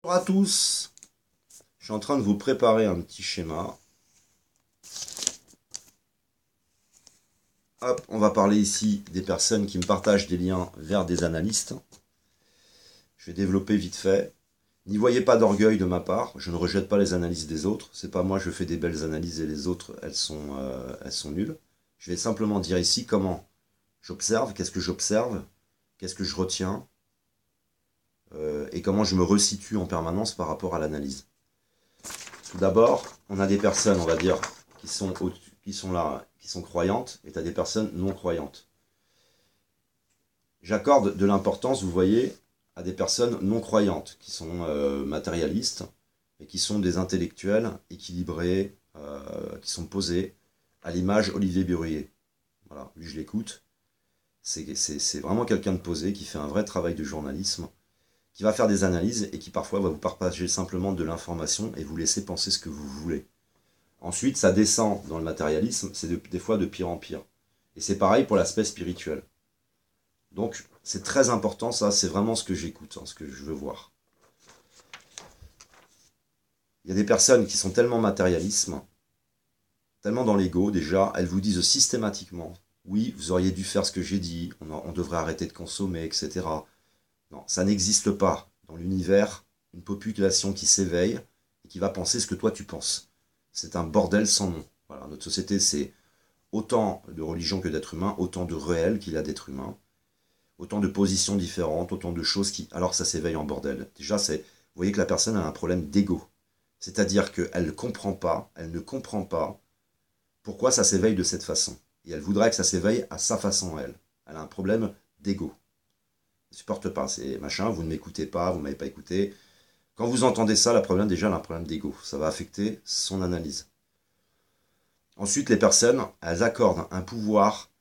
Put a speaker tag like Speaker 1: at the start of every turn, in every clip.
Speaker 1: Bonjour à tous, je suis en train de vous préparer un petit schéma. Hop, on va parler ici des personnes qui me partagent des liens vers des analystes. Je vais développer vite fait. N'y voyez pas d'orgueil de ma part, je ne rejette pas les analyses des autres. C'est pas moi, je fais des belles analyses et les autres, elles sont nulles. Je vais simplement dire ici comment j'observe, qu'est-ce que je retiens, et comment je me resitue en permanence par rapport à l'analyse. Tout d'abord, on a des personnes, on va dire, qui sont croyantes, et tu as des personnes non croyantes. J'accorde de l'importance, vous voyez, à des personnes non croyantes, qui sont matérialistes, et qui sont des intellectuels équilibrés, qui sont posés, à l'image Olivier Bérurier. Voilà, lui je l'écoute. C'est vraiment quelqu'un de posé, qui fait un vrai travail de journalisme, qui va faire des analyses et qui parfois va vous partager simplement de l'information et vous laisser penser ce que vous voulez. Ensuite, ça descend dans le matérialisme, c'est des fois de pire en pire. Et c'est pareil pour l'aspect spirituel. Donc, c'est très important, ça, c'est vraiment ce que j'écoute, ce que je veux voir. Il y a des personnes qui sont tellement matérialisme, tellement dans l'ego déjà, elles vous disent systématiquement, oui, vous auriez dû faire ce que j'ai dit, on devrait arrêter de consommer, etc. Non, ça n'existe pas dans l'univers, une population qui s'éveille et qui va penser ce que toi tu penses. C'est un bordel sans nom. Voilà, notre société, c'est autant de religion que d'êtres humains, autant de réel qu'il y a d'êtres humains, autant de positions différentes, autant de choses qui... Alors ça s'éveille en bordel. Déjà, vous voyez que la personne a un problème d'ego. C'est-à-dire qu'elle ne comprend pas pourquoi ça s'éveille de cette façon. Et elle voudrait que ça s'éveille à sa façon, elle. Elle a un problème d'ego. Ne supporte pas, c'est machin, vous ne m'écoutez pas, vous ne m'avez pas écouté. Quand vous entendez ça, déjà, elle a un problème d'ego. Ça va affecter son analyse. Ensuite, les personnes, elles accordent un pouvoir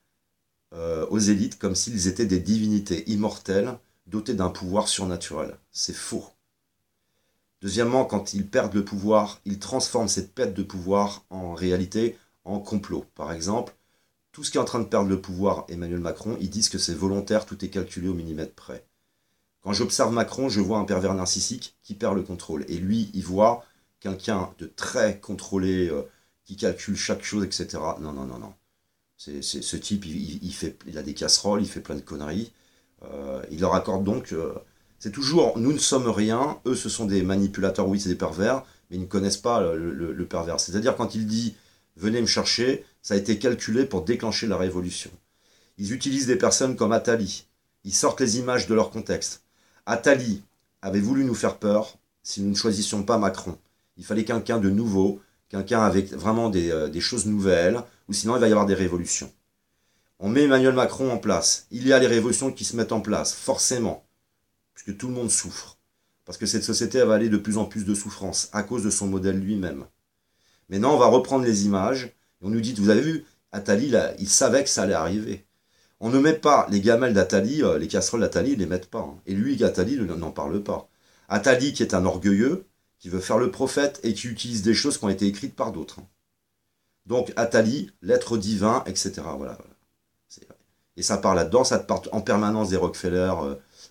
Speaker 1: aux élites comme s'ils étaient des divinités immortelles dotées d'un pouvoir surnaturel. C'est faux. Deuxièmement, quand ils perdent le pouvoir, ils transforment cette perte de pouvoir en réalité en complot. Par exemple, tout ce qui est en train de perdre le pouvoir, Emmanuel Macron, ils disent que c'est volontaire, tout est calculé au millimètre près. Quand j'observe Macron, je vois un pervers narcissique qui perd le contrôle. Et lui, il voit quelqu'un de très contrôlé, qui calcule chaque chose, etc. Non, non, non, non. Ce type, il a des casseroles, il fait plein de conneries. Il leur accorde donc... c'est toujours, nous ne sommes rien, eux ce sont des manipulateurs, oui c'est des pervers, mais ils ne connaissent pas le pervers. C'est-à-dire quand il dit, venez me chercher, ça a été calculé pour déclencher la révolution. Ils utilisent des personnes comme Attali. Ils sortent les images de leur contexte. Attali avait voulu nous faire peur si nous ne choisissions pas Macron. Il fallait quelqu'un de nouveau, quelqu'un avec vraiment des choses nouvelles, ou sinon il va y avoir des révolutions. On met Emmanuel Macron en place. Il y a les révolutions qui se mettent en place, forcément, puisque tout le monde souffre. Parce que cette société elle va aller de plus en plus de souffrance, à cause de son modèle lui-même. Maintenant, on va reprendre les images, et on nous dit, vous avez vu, Attali, là, il savait que ça allait arriver. On ne met pas les gamelles d'Attali, les casseroles d'Attali, ils ne les mettent pas. Hein. Et lui, Attali, n'en parle pas. Attali, qui est un orgueilleux, qui veut faire le prophète et qui utilise des choses qui ont été écrites par d'autres. Donc, Attali, l'être divin, etc. Voilà. Et ça part là-dedans, ça part en permanence des Rockefeller,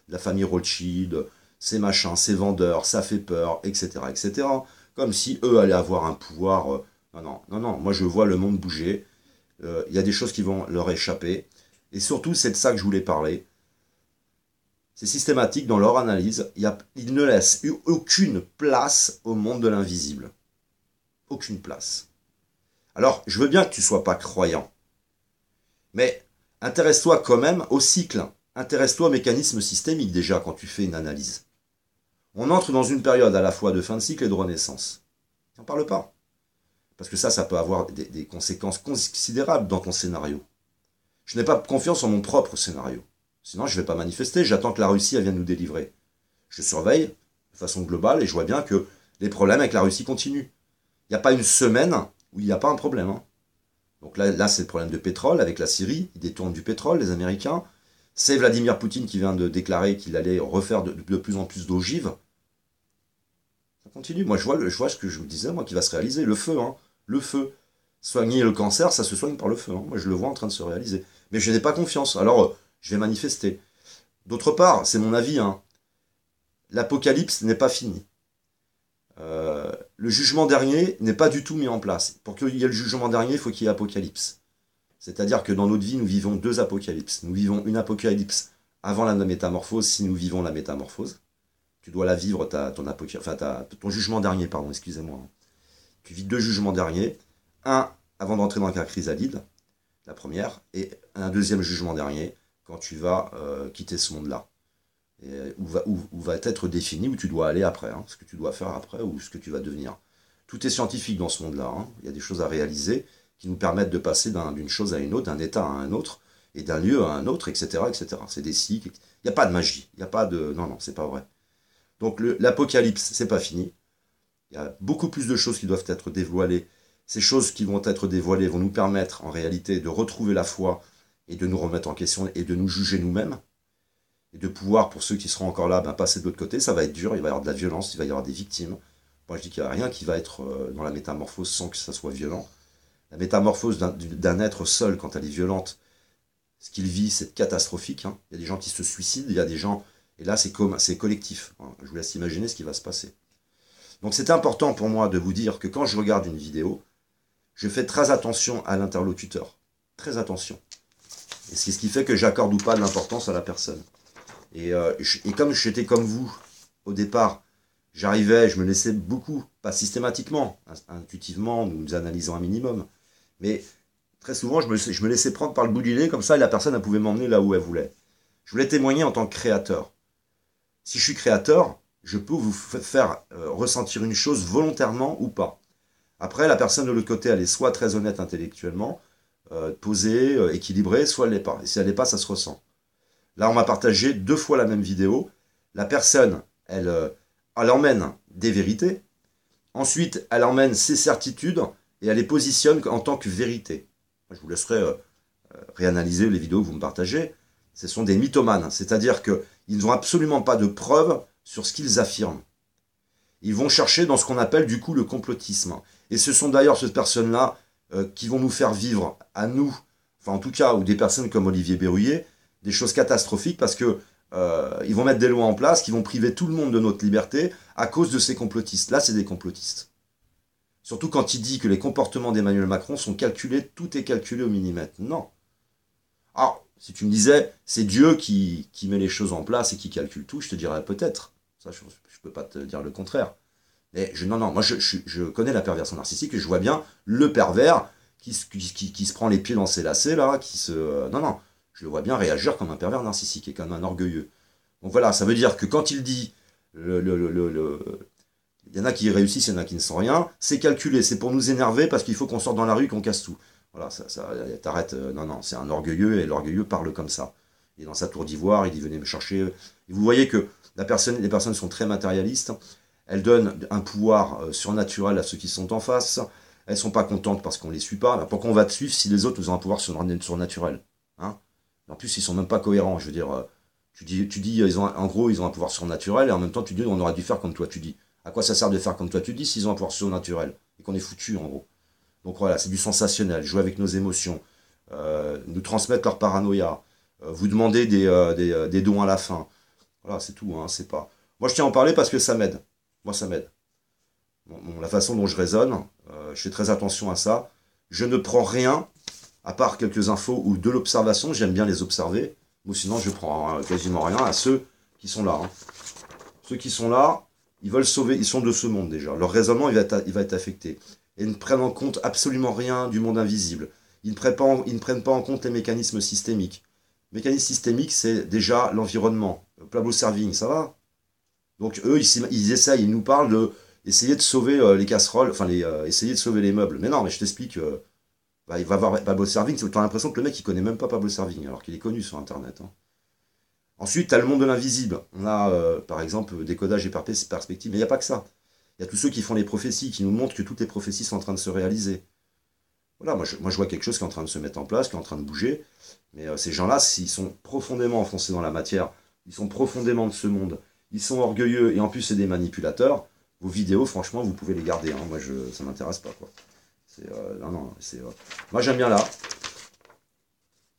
Speaker 1: de la famille Rothschild, ces machins, ces vendeurs, ça fait peur, etc., etc. Comme si eux allaient avoir un pouvoir. Non, non, non, non. Moi, je vois le monde bouger. Il y a des choses qui vont leur échapper. Et surtout, c'est de ça que je voulais parler. C'est systématique dans leur analyse. Ils ne laissent aucune place au monde de l'invisible. Aucune place. Alors, je veux bien que tu ne sois pas croyant. Mais intéresse-toi quand même au cycle. Intéresse-toi au mécanisme systémique déjà quand tu fais une analyse. On entre dans une période à la fois de fin de cycle et de renaissance. N'en parle pas. Parce que ça peut avoir des conséquences considérables dans ton scénario. Je n'ai pas confiance en mon propre scénario. Sinon, je ne vais pas manifester. J'attends que la Russie elle vienne nous délivrer. Je surveille de façon globale et je vois bien que les problèmes avec la Russie continuent. Il n'y a pas une semaine où il n'y a pas un problème. Hein. Donc là c'est le problème de pétrole avec la Syrie. Ils détournent du pétrole, les Américains. C'est Vladimir Poutine qui vient de déclarer qu'il allait refaire de plus en plus d'ogives. Ça continue. Moi, je vois ce que je vous disais, moi, qui va se réaliser. Le feu, hein. Le feu. Soigner le cancer, ça se soigne par le feu. Hein. Moi, je le vois en train de se réaliser. Mais je n'ai pas confiance. Alors, je vais manifester. D'autre part, c'est mon avis. Hein. L'apocalypse n'est pas fini. le jugement dernier n'est pas du tout mis en place. Pour qu'il y ait le jugement dernier, il faut qu'il y ait apocalypse. C'est-à-dire que dans notre vie, nous vivons deux apocalypses. Nous vivons une apocalypse avant la métamorphose, si nous vivons la métamorphose. Tu dois la vivre, ton jugement dernier, pardon, excusez-moi. Tu vis deux jugements derniers. Un, avant d'entrer dans la chrysalide, la première, et un deuxième jugement dernier, quand tu vas quitter ce monde-là. Où va être défini où tu dois aller après, hein, ce que tu dois faire après ou ce que tu vas devenir. Tout est scientifique dans ce monde-là. Hein. Il y a des choses à réaliser qui nous permettent de passer d'une chose à une autre, d'un état à un autre, et d'un lieu à un autre, etc. etc. C'est des cycles. Il n'y a pas de magie. Il n'y a pas de... Non, c'est pas vrai. Donc l'apocalypse, c'est pas fini. Il y a beaucoup plus de choses qui doivent être dévoilées. Ces choses qui vont être dévoilées vont nous permettre en réalité de retrouver la foi et de nous remettre en question et de nous juger nous-mêmes. Et de pouvoir, pour ceux qui seront encore là, passer de l'autre côté. Ça va être dur, il va y avoir de la violence, il va y avoir des victimes. Moi je dis qu'il n'y a rien qui va être dans la métamorphose sans que ça soit violent. La métamorphose d'un être seul, quand elle est violente, ce qu'il vit, c'est catastrophique. Hein. Il y a des gens qui se suicident, il y a des gens... Et là, c'est collectif. Hein. Je vous laisse imaginer ce qui va se passer. Donc c'est important pour moi de vous dire que quand je regarde une vidéo, je fais très attention à l'interlocuteur. Très attention. Et c'est ce qui fait que j'accorde ou pas de l'importance à la personne. Et comme j'étais comme vous, au départ, j'arrivais, je me laissais beaucoup, pas systématiquement, intuitivement, nous analysant un minimum, mais très souvent, je me laissais prendre par le bout du nez, comme ça, et la personne, elle pouvait m'emmener là où elle voulait. Je voulais témoigner en tant que créateur. Si je suis créateur, je peux vous faire ressentir une chose volontairement ou pas. Après, la personne de l'autre côté, elle est soit très honnête intellectuellement, posée, équilibrée, soit elle l'est pas. Et si elle l'est pas, ça se ressent. Là, on m'a partagé 2 fois la même vidéo. La personne, elle emmène des vérités. Ensuite, elle emmène ses certitudes et elle les positionne en tant que vérité. Je vous laisserai réanalyser les vidéos que vous me partagez. Ce sont des mythomanes, c'est-à-dire qu'ils n'ont absolument pas de preuves sur ce qu'ils affirment. Ils vont chercher dans ce qu'on appelle du coup le complotisme. Et ce sont d'ailleurs ces personnes-là qui vont nous faire vivre à nous, enfin en tout cas, ou des personnes comme Olivier Berruyer, des choses catastrophiques parce que ils vont mettre des lois en place qui vont priver tout le monde de notre liberté à cause de ces complotistes. Là, c'est des complotistes. Surtout quand il dit que les comportements d'Emmanuel Macron sont calculés, tout est calculé au millimètre. Non. Alors, si tu me disais, c'est Dieu qui met les choses en place et qui calcule tout, je te dirais peut-être. Ça, je ne peux pas te dire le contraire. Mais non, moi je connais la perversion narcissique et je vois bien le pervers qui se prend les pieds dans ses lacets, là, non, je le vois bien réagir comme un pervers narcissique et comme un orgueilleux. Donc voilà, ça veut dire que quand il dit, il y en a qui réussissent, il y en a qui ne sont rien, c'est calculé, c'est pour nous énerver parce qu'il faut qu'on sorte dans la rue, qu'on casse tout. Voilà, t'arrêtes, non, c'est un orgueilleux et l'orgueilleux parle comme ça. Il est dans sa tour d'ivoire, il dit venez me chercher. Et vous voyez que les personnes sont très matérialistes, elles donnent un pouvoir surnaturel à ceux qui sont en face, elles sont pas contentes parce qu'on les suit pas. Pourquoi on va te suivre si les autres ont un pouvoir surnaturel, hein? En plus, ils sont même pas cohérents. Je veux dire, tu dis en gros, ils ont un pouvoir surnaturel, et en même temps, tu dis, on aurait dû faire comme toi, tu dis. À quoi ça sert de faire comme toi, tu dis, s'ils ont un pouvoir surnaturel, et qu'on est foutu, en gros. Donc voilà, c'est du sensationnel, jouer avec nos émotions, nous transmettre leur paranoïa, vous demander des dons à la fin. Voilà, c'est tout, hein, c'est pas... Moi, je tiens à en parler parce que ça m'aide. Moi, ça m'aide. La façon dont je raisonne, je fais très attention à ça. Je ne prends rien à part quelques infos ou de l'observation, j'aime bien les observer, ou sinon je prends quasiment rien à ceux qui sont là. Hein. Ceux qui sont là, ils veulent sauver, ils sont de ce monde déjà. Leur raisonnement, il va être affecté. Et ils ne prennent en compte absolument rien du monde invisible. Ils ne prennent pas en compte les mécanismes systémiques. Le mécanisme systémique, c'est déjà l'environnement. Pablo Servigne, ça va? Donc eux, ils essayent, ils nous parlent de essayer de sauver les casseroles, enfin essayer de sauver les meubles. Mais non, mais je t'explique... il va voir Pablo Servigne, tu as l'impression que le mec il connaît même pas Pablo Servigne, alors qu'il est connu sur internet. Hein. Ensuite, tu as le monde de l'invisible. On a par exemple décodage et perspective, mais il n'y a pas que ça. Il y a tous ceux qui font les prophéties, qui nous montrent que toutes les prophéties sont en train de se réaliser. Voilà, moi je vois quelque chose qui est en train de se mettre en place, qui est en train de bouger, mais ces gens-là, s'ils sont profondément enfoncés dans la matière, ils sont profondément de ce monde, ils sont orgueilleux, et en plus c'est des manipulateurs, vos vidéos, franchement, vous pouvez les garder. Hein. Moi, ça m'intéresse pas, quoi. Moi j'aime bien là.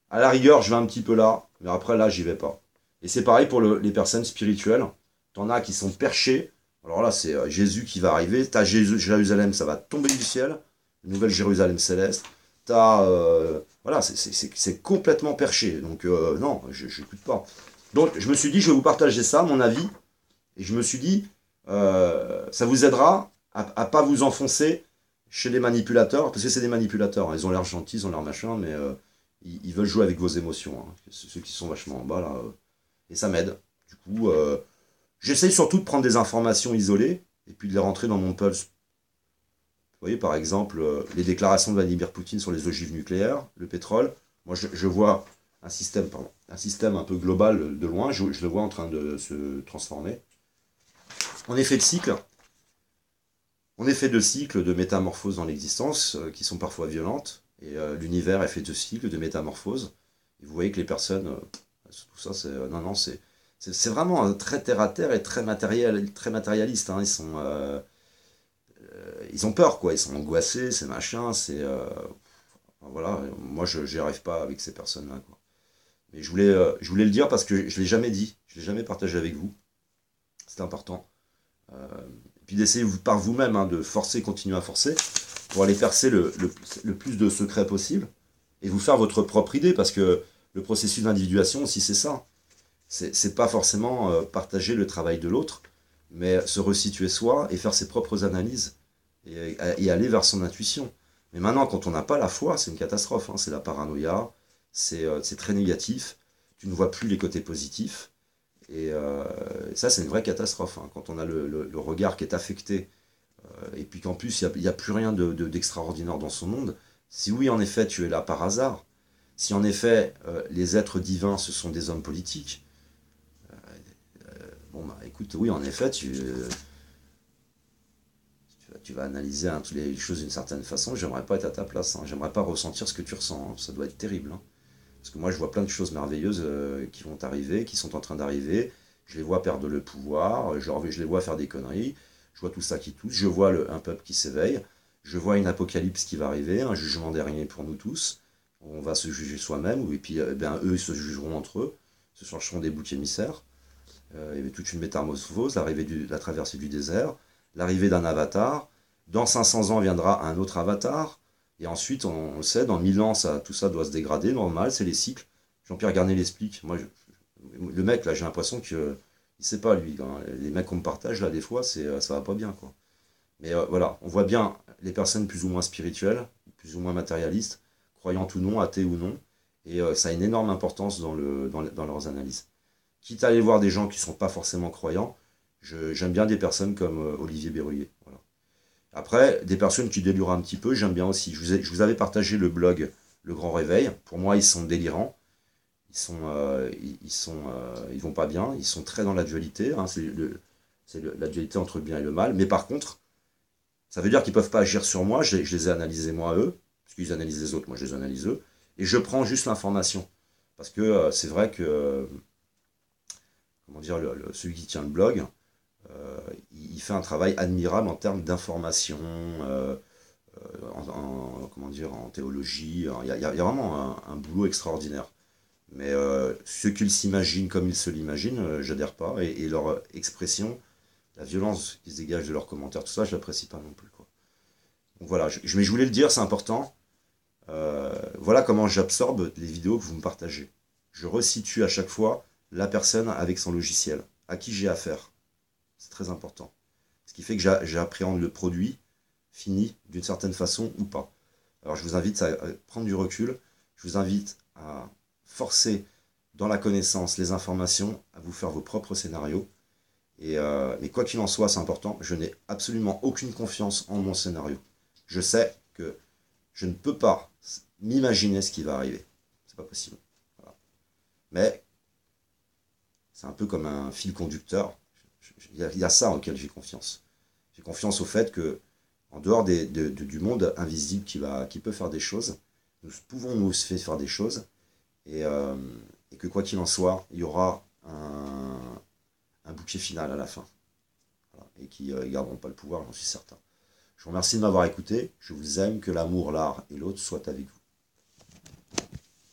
Speaker 1: À la rigueur, je vais un petit peu là, mais après là, j'y vais pas. Et c'est pareil pour les personnes spirituelles. T'en as qui sont perchés Alors là, c'est Jésus qui va arriver. T'as Jérusalem, ça va tomber du ciel. Une nouvelle Jérusalem céleste. Voilà, c'est complètement perché. Donc, non, je n'écoute pas. Donc, je me suis dit, je vais vous partager ça, mon avis. Et je me suis dit, ça vous aidera à pas vous enfoncer chez les manipulateurs. Parce que c'est des manipulateurs. Hein. Ils ont l'air gentils, ils ont l'air machin, mais ils veulent jouer avec vos émotions. Hein. Ceux qui sont vachement en bas, là. Et ça m'aide. Du coup, j'essaye surtout de prendre des informations isolées et puis de les rentrer dans mon pulse. Vous voyez, par exemple, les déclarations de Vladimir Poutine sur les ogives nucléaires, le pétrole. Moi, je vois un système un peu global de loin. Je le vois en train de se transformer. En effet de cycle, en effet de cycle, de métamorphose dans l'existence, qui sont parfois violentes. Et l'univers est fait de cycles, de métamorphoses. Et vous voyez que les personnes, tout ça, c'est non, non, c'est vraiment très terre à terre et très matérialiste. Hein. Ils ont peur, quoi. Ils sont angoissés, c'est machin, voilà. Moi, je n'y arrive pas avec ces personnes-là, quoi. Mais je voulais le dire parce que je l'ai jamais dit, je l'ai jamais partagé avec vous. C'est important. Et puis d'essayer par vous-même hein, de forcer, continuer à forcer, pour aller percer le plus de secrets possible et vous faire votre propre idée, parce que le processus d'individuation aussi, c'est ça. C'est pas forcément partager le travail de l'autre, mais se resituer soi et faire ses propres analyses et aller vers son intuition. Mais maintenant, quand on n'a pas la foi, c'est une catastrophe. Hein. C'est la paranoïa, c'est très négatif. Tu ne vois plus les côtés positifs. Et ça, c'est une vraie catastrophe. Hein. Quand on a le regard qui est affecté, et puis qu'en plus, il n'y a, plus rien d'extraordinaire dans son monde. Si oui, en effet, tu es là par hasard, si en effet, les êtres divins, ce sont des hommes politiques, bon, bah écoute, oui, en effet, tu vas analyser hein, toutes les choses d'une certaine façon. J'aimerais pas être à ta place. Hein. J'aimerais pas ressentir ce que tu ressens. Hein. Ça doit être terrible. Hein. Parce que moi, je vois plein de choses merveilleuses qui vont arriver, qui sont en train d'arriver. Je les vois perdre le pouvoir. Je les vois faire des conneries. Je vois tout ça qui touche. Je vois un peuple qui s'éveille. Je vois une apocalypse qui va arriver, un jugement dernier pour nous tous. On va se juger soi-même. Et puis, ben, eux, ils se jugeront entre eux. Se chercheront des boucs émissaires. Il y avait toute une métamorphose, la traversée du désert, l'arrivée d'un avatar. Dans 500 ans viendra un autre avatar. Et ensuite, on le sait, dans 1000 ans, tout ça doit se dégrader, normal, c'est les cycles. Jean-Pierre Garnet l'explique. Moi, le mec, là, j'ai l'impression qu'il il sait pas, lui. Hein. Les mecs qu'on me partage, là, des fois, ça va pas bien, quoi. Mais voilà, on voit bien les personnes plus ou moins spirituelles, plus ou moins matérialistes, croyantes ou non, athées ou non. Et ça a une énorme importance dans leurs analyses. Quitte à aller voir des gens qui ne sont pas forcément croyants, j'aime bien des personnes comme Olivier Berruyer. Voilà. Après, des personnes qui délurent un petit peu, j'aime bien aussi. Je vous avais partagé le blog Le Grand Réveil. Pour moi, ils sont délirants. Ils vont pas bien. Ils sont très dans la dualité. Hein. La dualité entre le bien et le mal. Mais par contre, ça veut dire qu'ils ne peuvent pas agir sur moi. Je les ai analysés moi eux. Parce qu'ils analysent les autres, moi je les analyse eux. Et je prends juste l'information. Parce que c'est vrai que comment dire, celui qui tient le blog, il fait un travail admirable en termes d'information, comment dire, en théologie. Il y a vraiment un boulot extraordinaire. Mais ceux qu'ils s'imaginent comme ils se l'imaginent, j'adhère pas. Et leur expression, la violence qui se dégage de leurs commentaires, tout ça, je l'apprécie pas non plus. Quoi. Donc voilà, mais je voulais le dire, c'est important. Voilà comment j'absorbe les vidéos que vous me partagez. Je resitue à chaque fois la personne avec son logiciel, à qui j'ai affaire. C'est très important. Ce qui fait que j'appréhende le produit fini d'une certaine façon ou pas. Alors je vous invite à prendre du recul, je vous invite à forcer dans la connaissance les informations, à vous faire vos propres scénarios. Mais quoi qu'il en soit, c'est important, je n'ai absolument aucune confiance en mon scénario. Je sais que je ne peux pas m'imaginer ce qui va arriver. C'est pas possible. Voilà. Mais c'est un peu comme un fil conducteur. Il y a ça auquel j'ai confiance. J'ai confiance au fait que, en dehors du monde invisible qui peut faire des choses, nous pouvons nous faire des choses, et que quoi qu'il en soit, il y aura un bouquet final à la fin. Voilà. Et qui ne garderont pas le pouvoir, j'en suis certain. Je vous remercie de m'avoir écouté. Je vous aime, que l'amour, l'art et l'autre soient avec vous.